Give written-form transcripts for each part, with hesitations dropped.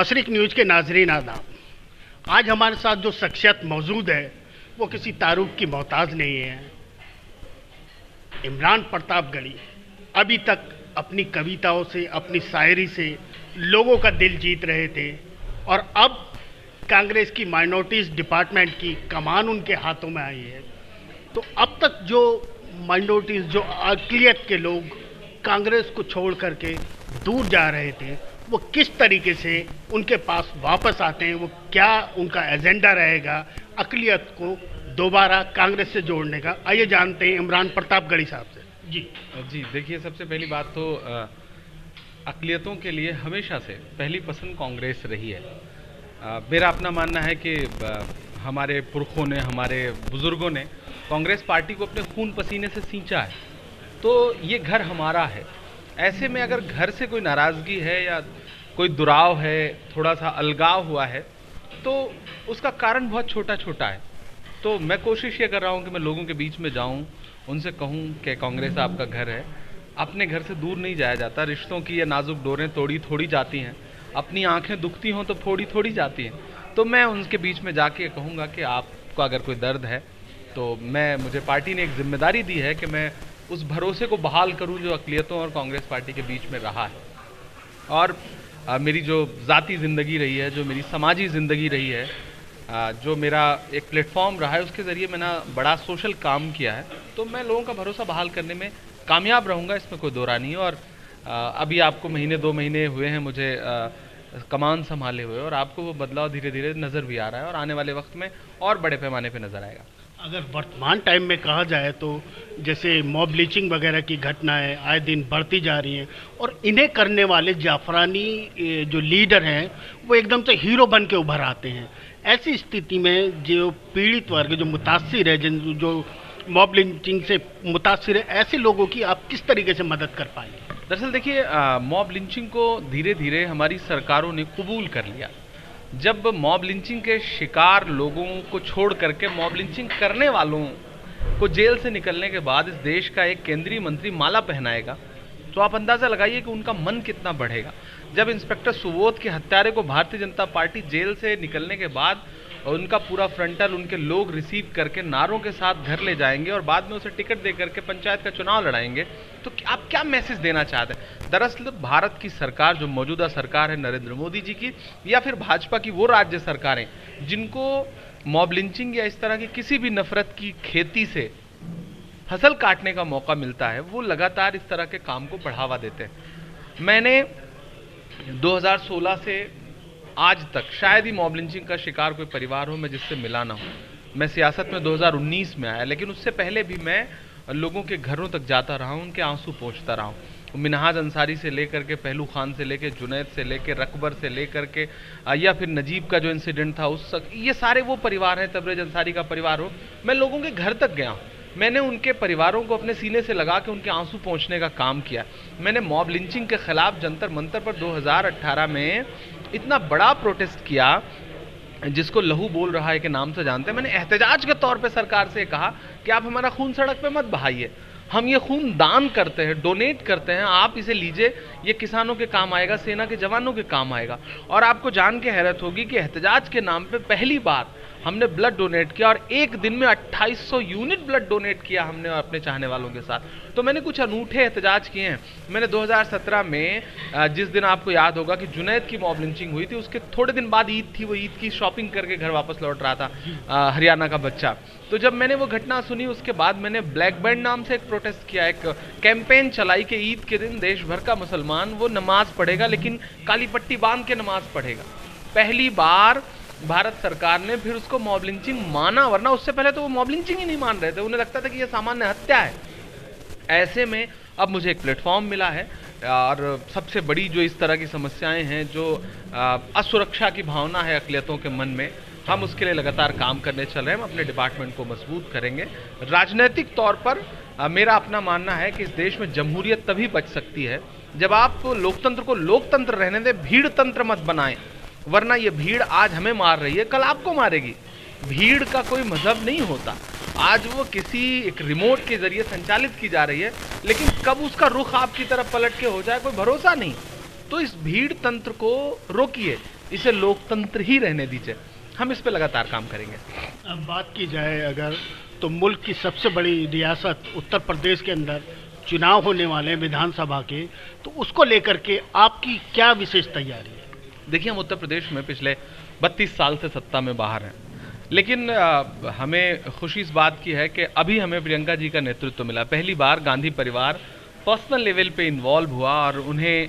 मशरिक news के नाजरीन आदाब। आज हमारे साथ जो शख्सियत मौजूद है वो किसी तारुफ की मोहताज नहीं है। इमरान प्रतापगढ़ी अभी तक अपनी कविताओं से, अपनी शायरी से लोगों का दिल जीत रहे थे और अब कांग्रेस की माइनॉरिटीज़ डिपार्टमेंट की कमान उनके हाथों में आई है। तो अब तक जो माइनॉरिटीज़, जो अक़लियत के लोग कांग्रेस को छोड़ करके दूर जा रहे थे, वो किस तरीके से उनके पास वापस आते हैं, वो क्या उनका एजेंडा रहेगा अक़लियत को दोबारा कांग्रेस से जोड़ने का। आइए जानते हैं इमरान प्रतापगढ़ी साहब से। जी देखिए, सबसे पहली बात तो अक़लियतों के लिए हमेशा से पहली पसंद कांग्रेस रही है। मेरा अपना मानना है कि हमारे पुरखों ने, हमारे बुज़ुर्गों ने कांग्रेस पार्टी को अपने खून पसीने से सींचा है, तो ये घर हमारा है। ऐसे में अगर घर से कोई नाराज़गी है या कोई दुराव है, थोड़ा सा अलगाव हुआ है, तो उसका कारण बहुत छोटा छोटा है। तो मैं कोशिश ये कर रहा हूँ कि मैं लोगों के बीच में जाऊँ, उनसे कहूँ कि कांग्रेस आपका घर है, अपने घर से दूर नहीं जाया जाता। रिश्तों की ये नाजुक डोरें तोड़ी थोड़ी जाती हैं, अपनी आंखें दुखती हों तो फोड़ी थोड़ी जाती हैं। तो मैं उनके बीच में जाके कहूँगा कि आपको अगर कोई दर्द है तो मुझे पार्टी ने एक जिम्मेदारी दी है कि मैं उस भरोसे को बहाल करूं जो अक़लियतों और कांग्रेस पार्टी के बीच में रहा है। और मेरी जो ज़ाती ज़िंदगी रही है, जो मेरी समाजी ज़िंदगी रही है, जो मेरा एक प्लेटफॉर्म रहा है, उसके ज़रिए मैंने बड़ा सोशल काम किया है, तो मैं लोगों का भरोसा बहाल करने में कामयाब रहूँगा, इसमें कोई दो राय नहीं है। और अभी आपको महीने 2 महीने हुए हैं मुझे कमान संभाले हुए, और आपको वो बदलाव धीरे धीरे नज़र भी आ रहा है और आने वाले वक्त में और बड़े पैमाने पर नज़र आएगा। अगर वर्तमान टाइम में कहा जाए तो जैसे मॉब लिंचिंग वगैरह की घटनाएं आए दिन बढ़ती जा रही हैं और इन्हें करने वाले जाफरानी जो लीडर हैं वो एकदम से हीरो बन के उभर आते हैं। ऐसी स्थिति में जो पीड़ित वर्ग, जो मुतासिर है, जो मॉब लिंचिंग से मुतासिर है, ऐसे लोगों की आप किस तरीके से मदद कर पाएंगे? दरअसल देखिए, मॉब लिंचिंग को धीरे धीरे हमारी सरकारों ने कबूल कर लिया। जब मॉब लिंचिंग के शिकार लोगों को छोड़ करके मॉब लिंचिंग करने वालों को जेल से निकलने के बाद इस देश का एक केंद्रीय मंत्री माला पहनाएगा, तो आप अंदाज़ा लगाइए कि उनका मन कितना बढ़ेगा। जब इंस्पेक्टर सुबोध के हत्यारे को भारतीय जनता पार्टी जेल से निकलने के बाद उनका पूरा फ्रंटल उनके लोग रिसीव करके नारों के साथ घर ले जाएंगे और बाद में उसे टिकट दे करके पंचायत का चुनाव लड़ाएंगे, तो आप क्या मैसेज देना चाहते हैं? दरअसल भारत की सरकार, जो मौजूदा सरकार है नरेंद्र मोदी जी की, या फिर भाजपा की वो राज्य सरकारें जिनको मॉब लिंचिंग या इस तरह की किसी भी नफरत की खेती से फसल काटने का मौका मिलता है, वो लगातार इस तरह के काम को बढ़ावा देते हैं। मैंने 2016 से आज तक शायद ही मॉब लिंचिंग का शिकार कोई परिवार हो मैं जिससे मिला ना हूँ। मैं सियासत में 2019 में आया, लेकिन उससे पहले भी मैं लोगों के घरों तक जाता रहा हूँ, उनके आंसू पोंछता रहा हूँ। मिनहाज अंसारी से लेकर के, पहलू खान से लेकर, जुनैद से लेकर, रकबर से लेकर के, या फिर नजीब का जो इंसिडेंट था उस ये सारे वो परिवार हैं, तबरेज अंसारी का परिवार हो, मैं लोगों के घर तक गया हूँ। मैंने उनके परिवारों को अपने सीने से लगा के उनके आंसू पोंछने का काम किया। मैंने मॉब लिंचिंग के खिलाफ जंतर मंतर पर 2018 में इतना बड़ा प्रोटेस्ट किया, जिसको लहू बोल रहा है के नाम से जानते हैं। मैंने एहतजाज के तौर पे सरकार से कहा कि आप हमारा खून सड़क पे मत बहाइए, हम ये खून दान करते हैं, डोनेट करते हैं, आप इसे लीजिए, ये किसानों के काम आएगा, सेना के जवानों के काम आएगा। और आपको जान के हैरत होगी कि एहतजाज के नाम पे पहली बार हमने ब्लड डोनेट किया और एक दिन में 2800 यूनिट ब्लड डोनेट किया हमने अपने चाहने वालों के साथ। तो मैंने कुछ अनूठे एहतजाज किए हैं। मैंने 2017 में, जिस दिन आपको याद होगा कि जुनैद की मॉब लिंचिंग हुई थी, उसके थोड़े दिन बाद ईद थी, वो ईद की शॉपिंग करके घर वापस लौट रहा था, हरियाणा का बच्चा। तो जब मैंने वो घटना सुनी, उसके बाद मैंने ब्लैक बैंड नाम से एक प्रोटेस्ट किया, एक कैंपेन चलाई कि ईद के दिन देश भर का मुसलमान वो नमाज पढ़ेगा, लेकिन काली पट्टी बांध के नमाज पढ़ेगा। पहली बार भारत सरकार ने फिर उसको मॉब लिंचिंग माना, वरना उससे पहले तो वो मॉब लिंचिंग ही नहीं मान रहे थे, उन्हें लगता था कि ये सामान्य हत्या है। ऐसे में अब मुझे एक प्लेटफॉर्म मिला है, और सबसे बड़ी जो इस तरह की समस्याएं हैं, जो असुरक्षा की भावना है अक़लियतों के मन में, हम उसके लिए लगातार काम करने चल रहे हैं। हम अपने डिपार्टमेंट को मजबूत करेंगे। राजनीतिक तौर पर मेरा अपना मानना है कि इस देश में जमहूरियत तभी बच सकती है जब आप लोकतंत्र को लोकतंत्र रहने दें, भीड़ तंत्र मत बनाएं, वरना ये भीड़ आज हमें मार रही है, कल आपको मारेगी। भीड़ का कोई मजहब नहीं होता। आज वो किसी एक रिमोट के जरिए संचालित की जा रही है, लेकिन कब उसका रुख आपकी तरफ पलट के हो जाए कोई भरोसा नहीं। तो इस भीड़ तंत्र को रोकिए, इसे लोकतंत्र ही रहने दीजिए। हम इस पे लगातार काम करेंगे। अब बात की जाए अगर, तो मुल्क की सबसे बड़ी रियासत उत्तर प्रदेश के अंदर चुनाव होने वाले हैं विधानसभा के, तो उसको लेकर के आपकी क्या विशेष तैयारी है? देखिए, हम उत्तर प्रदेश में पिछले 32 साल से सत्ता में बाहर हैं, लेकिन हमें खुशी इस बात की है कि अभी हमें प्रियंका जी का नेतृत्व मिला। पहली बार गांधी परिवार पर्सनल लेवल पे इन्वॉल्व हुआ और उन्हें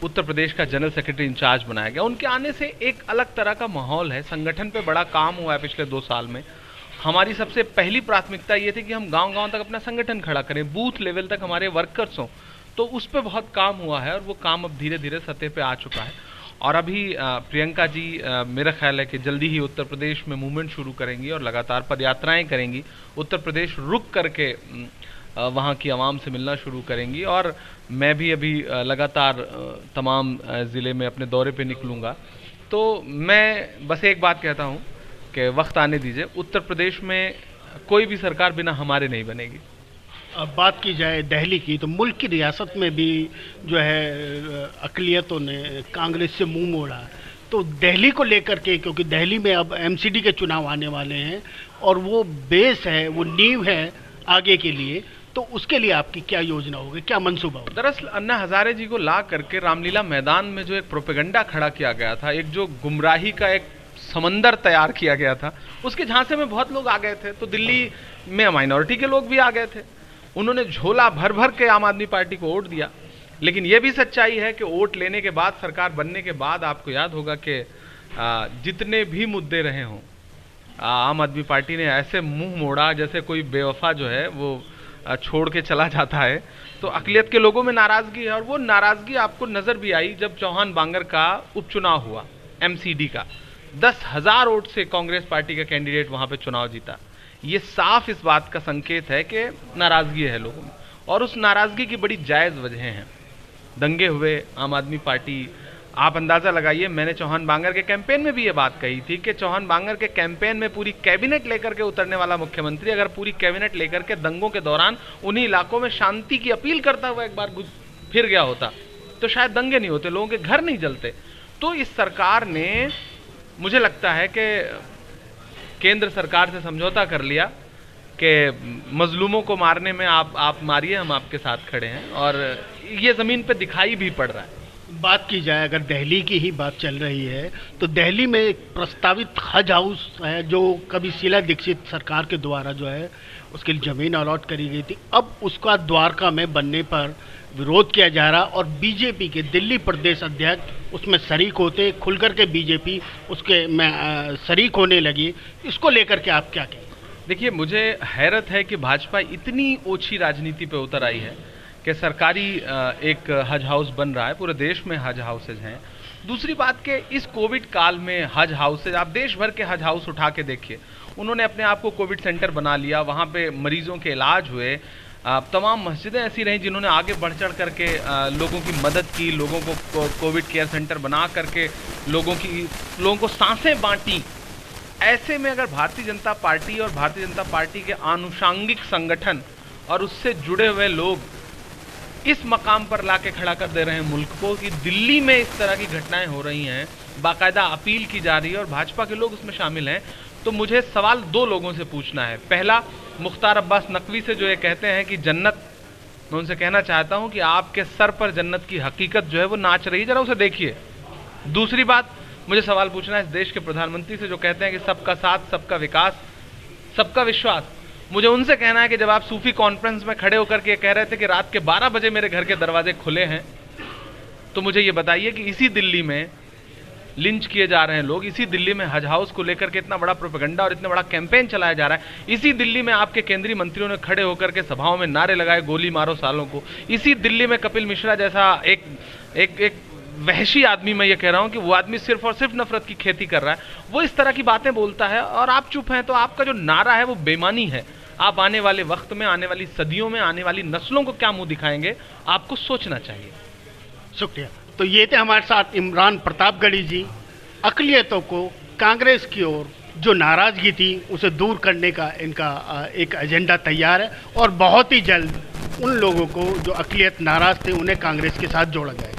उत्तर प्रदेश का जनरल सेक्रेटरी इंचार्ज बनाया गया। उनके आने से एक अलग तरह का माहौल है, संगठन पे बड़ा काम हुआ है पिछले 2 साल में। हमारी सबसे पहली प्राथमिकता ये थी कि हम गांव-गांव तक अपना संगठन खड़ा करें, बूथ लेवल तक हमारे वर्कर्स हों, तो उस पर बहुत काम हुआ है और वो काम अब धीरे धीरे सतह पे आ चुका है। और अभी प्रियंका जी मेरा ख्याल है कि जल्दी ही उत्तर प्रदेश में मूवमेंट शुरू करेंगी और लगातार पदयात्राएं करेंगी। उत्तर प्रदेश रुक करके वहाँ की आवाम से मिलना शुरू करेंगी और मैं भी अभी लगातार तमाम ज़िले में अपने दौरे पे निकलूँगा। तो मैं बस एक बात कहता हूँ कि वक्त आने दीजिए, उत्तर प्रदेश में कोई भी सरकार बिना हमारे नहीं बनेगी। अब बात की जाए दिल्ली की, तो मुल्क की रियासत में भी जो है अक़लियतों ने कांग्रेस से मुंह मोड़ा, तो दिल्ली को लेकर के, क्योंकि दिल्ली में अब एमसीडी के चुनाव आने वाले हैं और वो बेस है, वो नींव है आगे के लिए, तो उसके लिए आपकी क्या योजना होगी, क्या मंसूबा होगा? दरअसल अन्ना हजारे जी को ला करके रामलीला मैदान में जो एक प्रोपेगेंडा खड़ा किया गया था, एक जो गुमराही का एक समंदर तैयार किया गया था, उसके झांसे में बहुत लोग आ गए थे। तो दिल्ली में माइनॉरिटी के लोग भी आ गए थे, उन्होंने झोला भर भर के आम आदमी पार्टी को वोट दिया। लेकिन यह भी सच्चाई है कि वोट लेने के बाद, सरकार बनने के बाद, आपको याद होगा कि जितने भी मुद्दे रहे हों, आम आदमी पार्टी ने ऐसे मुंह मोड़ा जैसे कोई बेवफा जो है वो छोड़ के चला जाता है। तो अक़लियत के लोगों में नाराज़गी है और वो नाराज़गी आपको नज़र भी आई जब चौहान बांगर का उपचुनाव हुआ एमसीडी का। 10,000 वोट से कांग्रेस पार्टी का कैंडिडेट वहाँ पे चुनाव जीता। ये साफ इस बात का संकेत है कि नाराज़गी है लोगों में और उस नाराज़गी की बड़ी जायज़ वजह हैं। दंगे हुए, आम आदमी पार्टी, आप अंदाज़ा लगाइए, मैंने चौहान बांगर के कैंपेन में भी ये बात कही थी कि चौहान बांगर के कैंपेन में पूरी कैबिनेट लेकर के उतरने वाला मुख्यमंत्री अगर पूरी कैबिनेट लेकर के दंगों के दौरान उन्हीं इलाकों में शांति की अपील करता हुआ एक बार फिर गया होता तो शायद दंगे नहीं होते, लोगों के घर नहीं जलते। तो इस सरकार ने, मुझे लगता है कि केंद्र सरकार से समझौता कर लिया कि मजलूमों को मारने में आप मारिए, हम आपके साथ खड़े हैं, और ये ज़मीन पे दिखाई भी पड़ रहा है। बात की जाए अगर दिल्ली की ही बात चल रही है, तो दिल्ली में एक प्रस्तावित हज हाउस है जो कभी शीला दीक्षित सरकार के द्वारा जो है उसके लिए ज़मीन अलॉट करी गई थी। अब उसका द्वारका में बनने पर विरोध किया जा रहा और बीजेपी के दिल्ली प्रदेश अध्यक्ष उसमें शरीक होते, खुल कर के बीजेपी उसके में शरीक होने लगी। इसको लेकर के आप क्या कहें? देखिए, मुझे हैरत है कि भाजपा इतनी ओछी राजनीति पे उतर आई है कि सरकारी एक हज हाउस बन रहा है, पूरे देश में हज हाउसेज हैं। दूसरी बात कि इस कोविड काल में हज हाउसेज, आप देश भर के हज हाउस उठा के देखिए, उन्होंने अपने आप को कोविड सेंटर बना लिया, वहाँ पे मरीजों के इलाज हुए। तमाम मस्जिदें ऐसी रहीं जिन्होंने आगे बढ़ चढ़ करके लोगों की मदद की, लोगों को कोविड केयर सेंटर बना करके लोगों को सांसें बांटी। ऐसे में अगर भारतीय जनता पार्टी और भारतीय जनता पार्टी के आनुषांगिक संगठन और उससे जुड़े हुए लोग इस मकाम पर लाके खड़ा कर दे रहे हैं मुल्क को कि दिल्ली में इस तरह की घटनाएं हो रही हैं, बाकायदा अपील की जा रही है और भाजपा के लोग उसमें शामिल हैं, तो मुझे सवाल 2 लोगों से पूछना है। पहला, मुख्तार अब्बास नकवी से जो ये कहते हैं कि जन्नत, मैं उनसे कहना चाहता हूं कि आपके सर पर जन्नत की हकीकत जो है वो नाच रही है, जरा उसे देखिए। दूसरी बात, मुझे सवाल पूछना है इस देश के प्रधानमंत्री से जो कहते हैं कि सबका साथ, सबका विकास, सबका विश्वास। मुझे उनसे कहना है कि जब आप सूफी कॉन्फ्रेंस में खड़े होकर के कह रहे थे कि रात के 12 बजे मेरे घर के दरवाजे खुले हैं, तो मुझे ये बताइए कि इसी दिल्ली में लिंच किए जा रहे हैं लोग, इसी दिल्ली में हज हाउस को लेकर के इतना बड़ा प्रोपेगेंडा और इतना बड़ा कैंपेन चलाया जा रहा है, इसी दिल्ली में आपके केंद्रीय मंत्रियों ने खड़े होकर के सभाओं में नारे लगाए गोली मारो सालों को, इसी दिल्ली में कपिल मिश्रा जैसा एक वहशी आदमी, मैं ये कह रहा हूं कि वो आदमी सिर्फ और सिर्फ नफरत की खेती कर रहा है, वो इस तरह की बातें बोलता है और आप चुप हैं। तो आपका जो नारा है वो बेईमानी है। आप आने वाले वक्त में, आने वाली सदियों में, आने वाली नस्लों को क्या मुंह दिखाएंगे, आपको सोचना चाहिए। शुक्रिया। तो ये थे हमारे साथ इमरान प्रतापगढ़ी जी। अक़लियतों को कांग्रेस की ओर जो नाराज़गी थी उसे दूर करने का इनका एक एजेंडा तैयार है और बहुत ही जल्द उन लोगों को जो अक़लियत नाराज़ थे उन्हें कांग्रेस के साथ जोड़ा जाएगा।